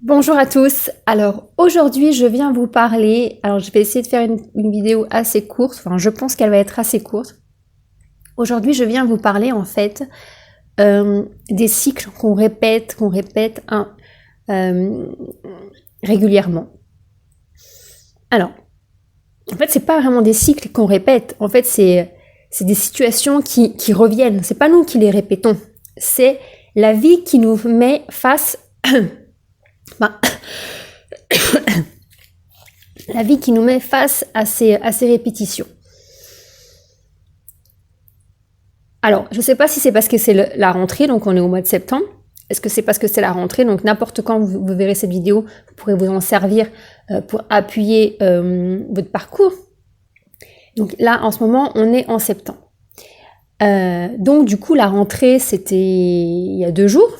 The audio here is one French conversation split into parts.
Bonjour à tous. Alors aujourd'hui je viens vous parler, alors je vais essayer de faire une vidéo assez courte, enfin je pense qu'elle va être assez courte. Aujourd'hui je viens vous parler en fait des cycles qu'on répète régulièrement. Alors en fait c'est pas vraiment des cycles qu'on répète, en fait c'est des situations qui reviennent, c'est pas nous qui les répétons, c'est la vie qui nous met face la vie qui nous met face à ces répétitions. Alors, je ne sais pas si c'est parce que c'est la rentrée, donc on est au mois de septembre. Est-ce que c'est parce que c'est la rentrée? Donc n'importe quand vous verrez cette vidéo, vous pourrez vous en servir pour appuyer votre parcours. Donc là, en ce moment, on est en septembre. Donc du coup, la rentrée, c'était il y a 2 jours.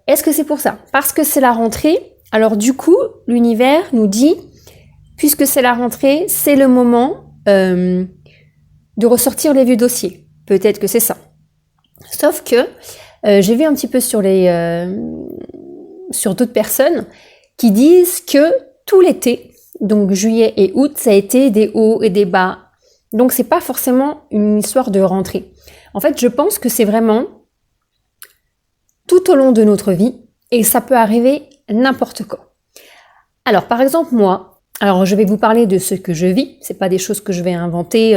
Est-ce que c'est pour ça? Parce que c'est la rentrée, alors du coup, l'univers nous dit, puisque c'est la rentrée, c'est le moment de ressortir les vieux dossiers. Peut-être que c'est ça. Sauf que j'ai vu un petit peu sur d'autres personnes qui disent que tout l'été, donc juillet et août, ça a été des hauts et des bas. Donc c'est pas forcément une histoire de rentrée. En fait, je pense que c'est vraiment tout au long de notre vie, et ça peut arriver n'importe quand. Alors, par exemple, moi, alors je vais vous parler de ce que je vis, c'est pas des choses que je vais inventer,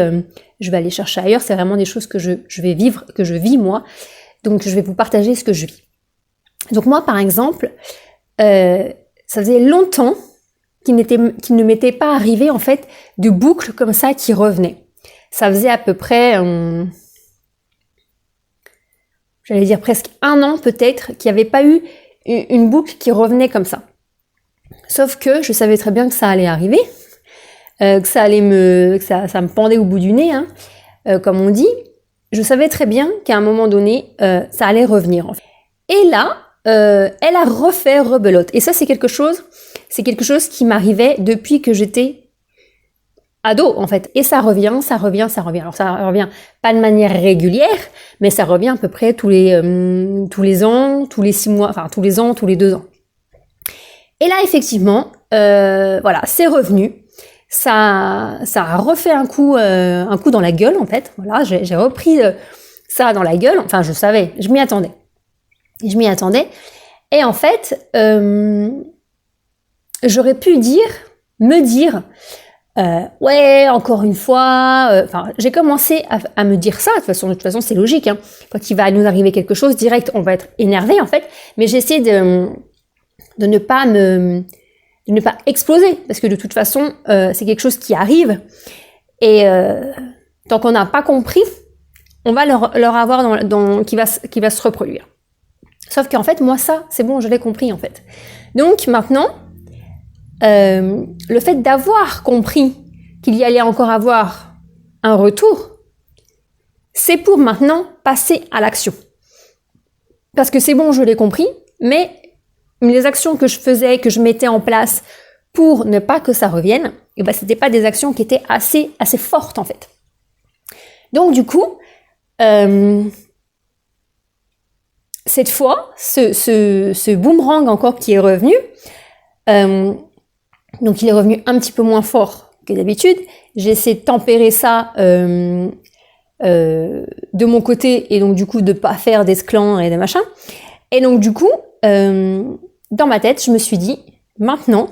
je vais aller chercher ailleurs, c'est vraiment des choses que je vais vivre, que je vis moi, donc je vais vous partager ce que je vis. Donc moi, par exemple, ça faisait longtemps qu'il ne m'était pas arrivé, en fait, de boucles comme ça qui revenaient. Ça faisait à peu près... j'allais dire presque 1 an peut-être, qu'il n'y avait pas eu une boucle qui revenait comme ça. Sauf que je savais très bien que ça allait arriver, que ça me pendait au bout du nez, hein, comme on dit. Je savais très bien qu'à un moment donné, ça allait revenir. En fait. Et là, elle a refait rebelote. Et ça, c'est quelque chose qui m'arrivait depuis que j'étais ado, en fait. Et ça revient. Alors, ça revient pas de manière régulière, mais ça revient à peu près tous les ans, tous les 6 mois, enfin, tous les ans, tous les 2 ans. Et là, effectivement, voilà, c'est revenu. Ça a refait un coup dans la gueule, en fait. Voilà, j'ai repris ça dans la gueule. Enfin, je savais, je m'y attendais. Et en fait, j'aurais pu me dire, ouais, encore une fois, enfin, j'ai commencé à me dire ça. De toute façon, c'est logique, hein. Quand il va nous arriver quelque chose, direct, on va être énervé, en fait. Mais j'essaie de ne pas exploser, parce que de toute façon, c'est quelque chose qui arrive. Et tant qu'on n'a pas compris, on va leur avoir qui va se reproduire. Sauf qu'en fait, moi, ça, c'est bon, je l'ai compris, en fait. Donc, maintenant, le fait d'avoir compris qu'il y allait encore avoir un retour, c'est pour maintenant passer à l'action. Parce que c'est bon, je l'ai compris, mais les actions que je faisais, que je mettais en place pour ne pas que ça revienne, et ben, c'était pas des actions qui étaient assez fortes, en fait. Donc, du coup, cette fois, ce boomerang encore qui est revenu, donc il est revenu un petit peu moins fort que d'habitude. J'ai essayé de tempérer ça de mon côté, et donc du coup de pas faire d'esclans et des machins. Et donc du coup, dans ma tête, je me suis dit, maintenant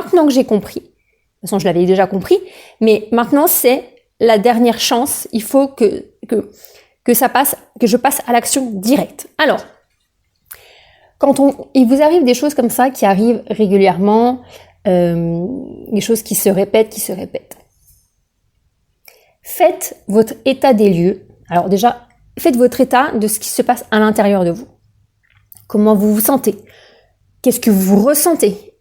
que j'ai compris, de toute façon je l'avais déjà compris, mais maintenant c'est la dernière chance, il faut que je passe à l'action directe. Alors, il vous arrive des choses comme ça qui arrivent régulièrement, des choses qui se répètent. Faites votre état des lieux. Alors déjà, faites votre état de ce qui se passe à l'intérieur de vous. Comment vous vous sentez? Qu'est-ce que vous ressentez?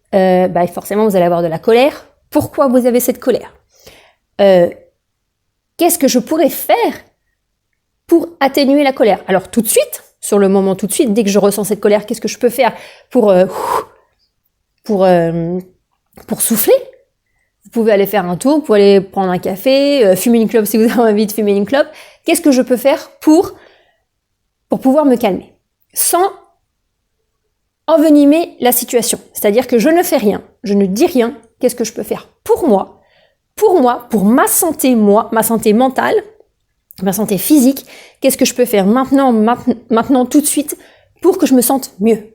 Forcément, vous allez avoir de la colère. Pourquoi vous avez cette colère? Qu'est-ce que je pourrais faire pour atténuer la colère? Alors tout de suite, sur le moment tout de suite, dès que je ressens cette colère, qu'est-ce que je peux faire pour souffler? Vous pouvez aller faire un tour, vous pouvez aller prendre un café, fumer une clope si vous avez envie de fumer une clope. Qu'est-ce que je peux faire pour pouvoir me calmer? Sans envenimer la situation. C'est-à-dire que je ne fais rien, je ne dis rien. Qu'est-ce que je peux faire pour moi, pour ma santé mentale, ma santé physique? Qu'est-ce que je peux faire maintenant, tout de suite, pour que je me sente mieux?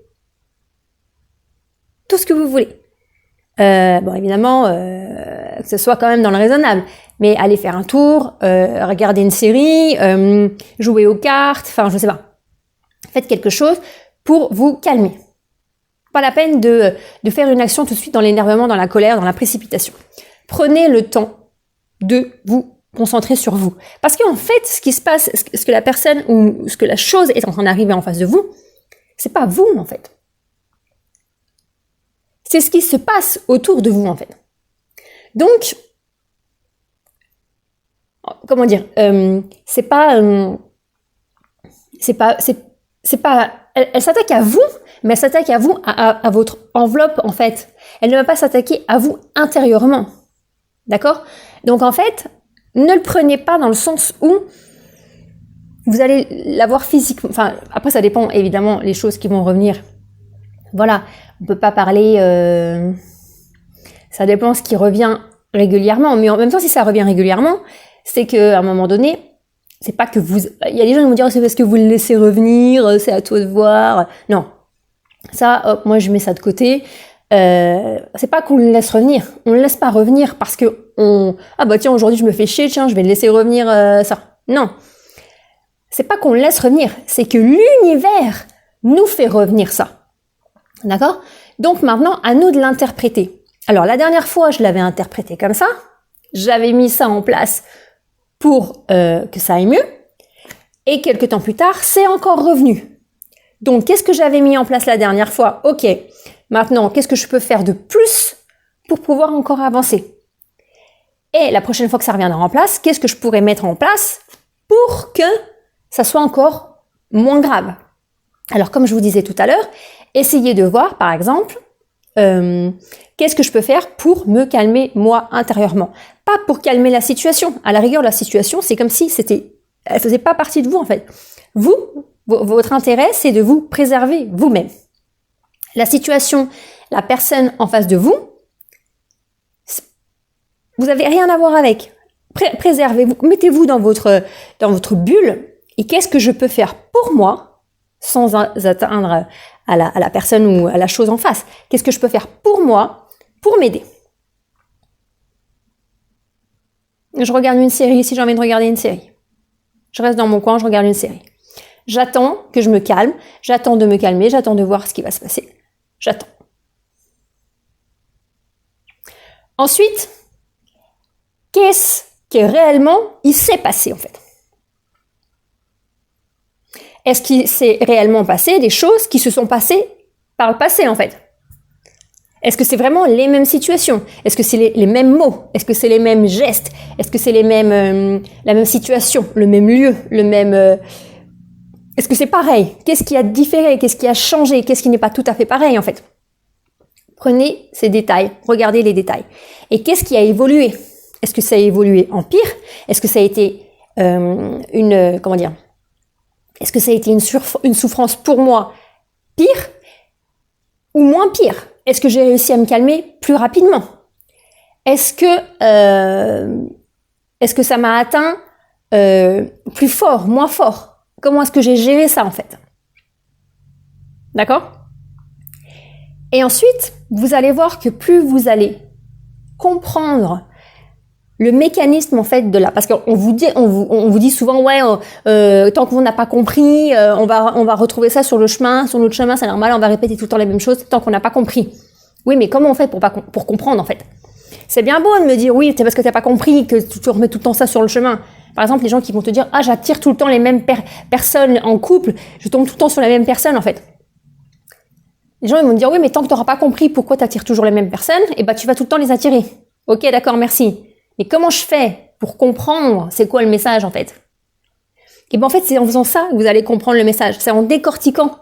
Tout ce que vous voulez. Bon, évidemment, que ce soit quand même dans le raisonnable. Mais aller faire un tour, regarder une série, jouer aux cartes, enfin, je sais pas. Faites quelque chose pour vous calmer. Pas la peine de faire une action tout de suite dans l'énervement, dans la colère, dans la précipitation. Prenez le temps de vous concentrer sur vous. Parce qu'en fait, ce qui se passe, ce que la personne ou ce que la chose est en train d'arriver en face de vous, c'est pas vous, en fait. C'est ce qui se passe autour de vous, en fait. Donc, comment dire, elle s'attaque à vous, mais elle s'attaque à vous, à votre enveloppe, en fait. Elle ne va pas s'attaquer à vous intérieurement. D'accord? Donc, en fait, ne le prenez pas dans le sens où vous allez l'avoir physiquement. Enfin, après, ça dépend, évidemment, les choses qui vont revenir. Voilà. On peut pas parler, ça dépend ce qui revient régulièrement. Mais en même temps, si ça revient régulièrement, c'est qu'à un moment donné, c'est pas que vous... Il y a des gens qui vont dire, c'est parce que vous le laissez revenir, c'est à toi de voir. Non. Ça, hop, moi, je mets ça de côté. C'est pas qu'on le laisse revenir. On le laisse pas revenir parce que ah bah tiens, aujourd'hui, je me fais chier, tiens, je vais le laisser revenir ça. Non. C'est pas qu'on le laisse revenir. C'est que l'univers nous fait revenir ça. D'accord? Donc maintenant, à nous de l'interpréter. Alors, la dernière fois, je l'avais interprété comme ça. J'avais mis ça en place pour que ça aille mieux. Et quelques temps plus tard, c'est encore revenu. Donc, qu'est-ce que j'avais mis en place la dernière fois? Ok, maintenant, qu'est-ce que je peux faire de plus pour pouvoir encore avancer? Et la prochaine fois que ça reviendra en place, qu'est-ce que je pourrais mettre en place pour que ça soit encore moins grave? Alors, comme je vous disais tout à l'heure, essayez de voir, par exemple, qu'est-ce que je peux faire pour me calmer moi intérieurement. Pas pour calmer la situation. À la rigueur, la situation, c'est comme si elle faisait pas partie de vous en fait. Votre intérêt, c'est de vous préserver vous-même. La situation, la personne en face de vous, vous avez rien à voir avec. Préservez-vous, mettez-vous dans votre bulle. Et qu'est-ce que je peux faire pour moi, sans atteindre à la personne ou à la chose en face? Qu'est-ce que je peux faire pour moi, pour m'aider? Je regarde une série si j'ai envie de regarder une série. Je reste dans mon coin, je regarde une série. J'attends que je me calme, j'attends de me calmer, j'attends de voir ce qui va se passer. J'attends. Ensuite, qu'est-ce que réellement il s'est passé en fait? Est-ce qu'il s'est réellement passé des choses qui se sont passées par le passé en fait? Est-ce que c'est vraiment les mêmes situations? Est-ce que c'est les mêmes mots? Est-ce que c'est les mêmes gestes? Est-ce que c'est la même situation, le même lieu, est-ce que c'est pareil? Qu'est-ce qui a différé? Qu'est-ce qui a changé? Qu'est-ce qui n'est pas tout à fait pareil en fait? Prenez ces détails, regardez les détails. Et qu'est-ce qui a évolué? Est-ce que ça a évolué en pire? Est-ce que ça a été est-ce que ça a été une souffrance pour moi pire ou moins pire? Est-ce que j'ai réussi à me calmer plus rapidement? Est-ce que ça m'a atteint plus fort, moins fort? Comment est-ce que j'ai géré ça en fait? D'accord? Et ensuite, vous allez voir que plus vous allez comprendre le mécanisme en fait de là, parce qu'on vous dit souvent ouais, tant qu'on n'a pas compris, on va retrouver ça sur notre chemin, c'est normal, on va répéter tout le temps les mêmes choses tant qu'on n'a pas compris. Oui, mais comment on fait pour comprendre en fait? C'est bien beau de me dire oui, c'est parce que t'as pas compris que tu remets tout le temps ça sur le chemin. Par exemple, les gens qui vont te dire ah, j'attire tout le temps les mêmes personnes en couple, je tombe tout le temps sur la même personne en fait. Les gens ils vont me dire oui, mais tant que t'auras pas compris pourquoi t'attires toujours les mêmes personnes, et tu vas tout le temps les attirer. Ok, d'accord, merci. Mais comment je fais pour comprendre c'est quoi le message en fait? Et en fait, c'est en faisant ça que vous allez comprendre le message. C'est en décortiquant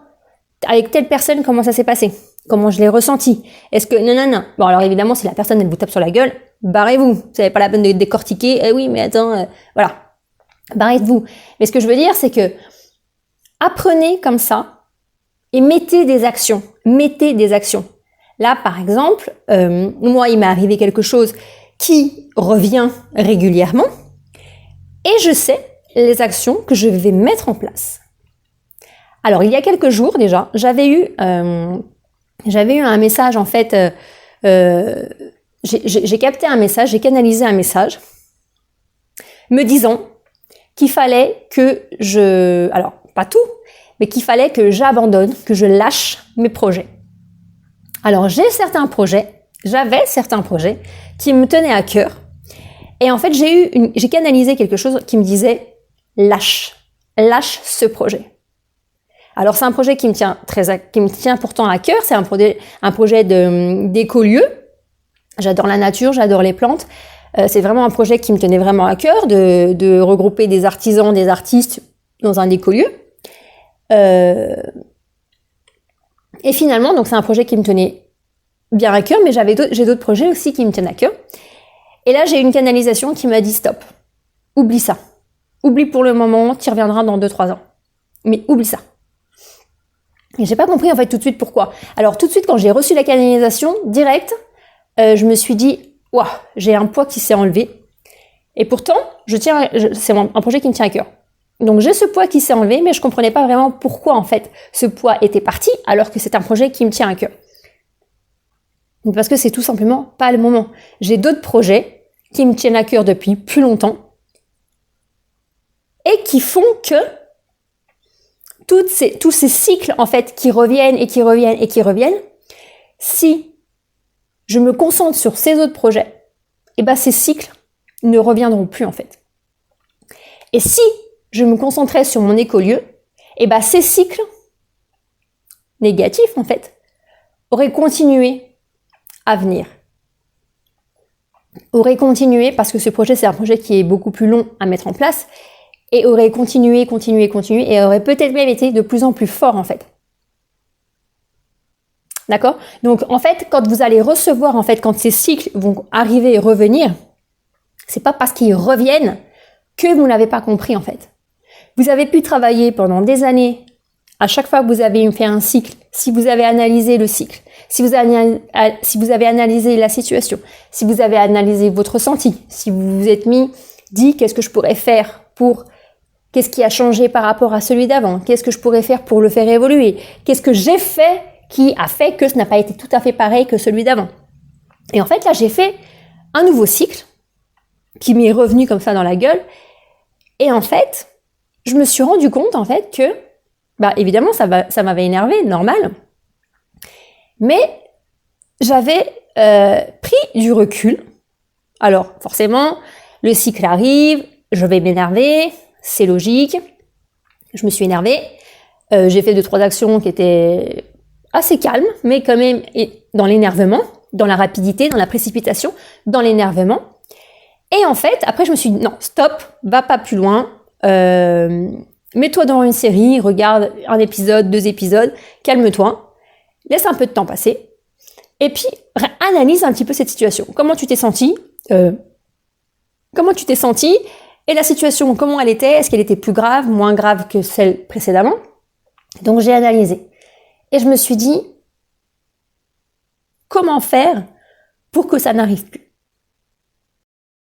avec telle personne comment ça s'est passé, comment je l'ai ressenti. Est-ce que non. Bon alors évidemment, si la personne elle vous tape sur la gueule, barrez-vous. Vous n'avez pas la peine de décortiquer. Eh oui, mais attends, voilà, barrez-vous. Mais ce que je veux dire, c'est que apprenez comme ça et mettez des actions. Mettez des actions. Là, par exemple, moi, il m'est arrivé quelque chose qui revient régulièrement et je sais les actions que je vais mettre en place. Alors, il y a quelques jours déjà, j'avais eu un message, en fait, j'ai capté un message, j'ai canalisé un message me disant qu'il fallait que alors pas tout, mais qu'il fallait que j'abandonne, que je lâche mes projets. Alors j'avais certains projets qui me tenaient à cœur, et en fait j'ai canalisé quelque chose qui me disait lâche ce projet. Alors c'est un projet qui me tient pourtant à cœur, c'est un projet d'écolieu. J'adore la nature, j'adore les plantes. C'est vraiment un projet qui me tenait vraiment à cœur de regrouper des artisans, des artistes dans un écolieu. Et finalement, donc c'est un projet qui me tenait bien à cœur, mais j'ai d'autres projets aussi qui me tiennent à cœur. Et là, j'ai une canalisation qui m'a dit stop, oublie ça. Oublie pour le moment, tu y reviendras dans 2-3 ans. Mais oublie ça. Et j'ai pas compris en fait tout de suite pourquoi. Alors tout de suite, quand j'ai reçu la canalisation, direct, je me suis dit, waouh, j'ai un poids qui s'est enlevé. Et pourtant, c'est un projet qui me tient à cœur. Donc j'ai ce poids qui s'est enlevé, mais je comprenais pas vraiment pourquoi en fait ce poids était parti, alors que c'est un projet qui me tient à cœur. Parce que c'est tout simplement pas le moment. J'ai d'autres projets qui me tiennent à cœur depuis plus longtemps et qui font que tous ces cycles en fait qui reviennent, si je me concentre sur ces autres projets, et ben ces cycles ne reviendront plus en fait. Et si je me concentrais sur mon écolieu, et ben ces cycles négatifs en fait auraient continué à venir. Auraient continué parce que ce projet c'est un projet qui est beaucoup plus long à mettre en place. Et aurait continué, et aurait peut-être même été de plus en plus fort, en fait. D'accord? Donc, en fait, quand vous allez recevoir, en fait, quand ces cycles vont arriver et revenir, c'est pas parce qu'ils reviennent que vous n'avez pas compris, en fait. Vous avez pu travailler pendant des années, à chaque fois que vous avez fait un cycle, si vous avez analysé le cycle, si vous avez analysé la situation, si vous avez analysé votre ressenti, si vous vous êtes dit qu'est-ce que je pourrais faire qu'est-ce qui a changé par rapport à celui d'avant? Qu'est-ce que je pourrais faire pour le faire évoluer? Qu'est-ce que j'ai fait qui a fait que ce n'a pas été tout à fait pareil que celui d'avant? Et en fait, là, j'ai fait un nouveau cycle qui m'est revenu comme ça dans la gueule. Et en fait, je me suis rendu compte, en fait, que, évidemment, ça m'avait énervé, normal. Mais j'avais pris du recul. Alors, forcément, le cycle arrive, je vais m'énerver, c'est logique. Je me suis énervée. J'ai fait 2-3 actions qui étaient assez calmes, mais quand même dans l'énervement, dans la rapidité, dans la précipitation, dans l'énervement. Et en fait, après, je me suis dit, non, stop, va pas plus loin. Mets-toi devant une série, regarde un épisode, 2 épisodes, calme-toi, laisse un peu de temps passer. Et puis, analyse un petit peu cette situation. Comment tu t'es senti et la situation, comment elle était? Est-ce qu'elle était plus grave, moins grave que celle précédemment? Donc j'ai analysé. Et je me suis dit, comment faire pour que ça n'arrive plus?